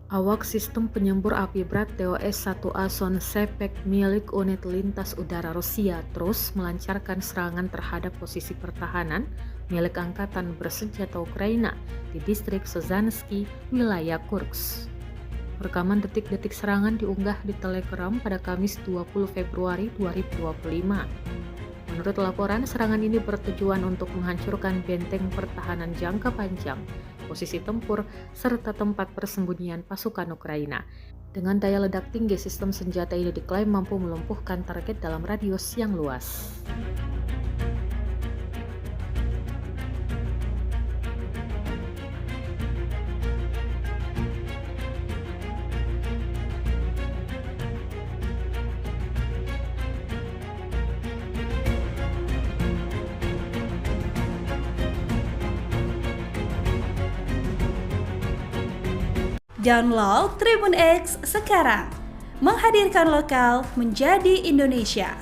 Awak sistem penyembur api berat TOS-1A Sonsepek milik unit lintas udara Rusia terus melancarkan serangan terhadap posisi pertahanan milik angkatan bersenjata Ukraina di distrik Sozansky, wilayah Kursk. Rekaman detik-detik serangan diunggah di Telegram pada Kamis 20 Februari 2025. Menurut laporan, serangan ini bertujuan untuk menghancurkan benteng pertahanan jangka panjang, posisi tempur, serta tempat persembunyian pasukan Ukraina. Dengan daya ledak tinggi, sistem senjata ini diklaim mampu melumpuhkan target dalam radius yang luas. Download Tribun X sekarang, menghadirkan lokal menjadi Indonesia.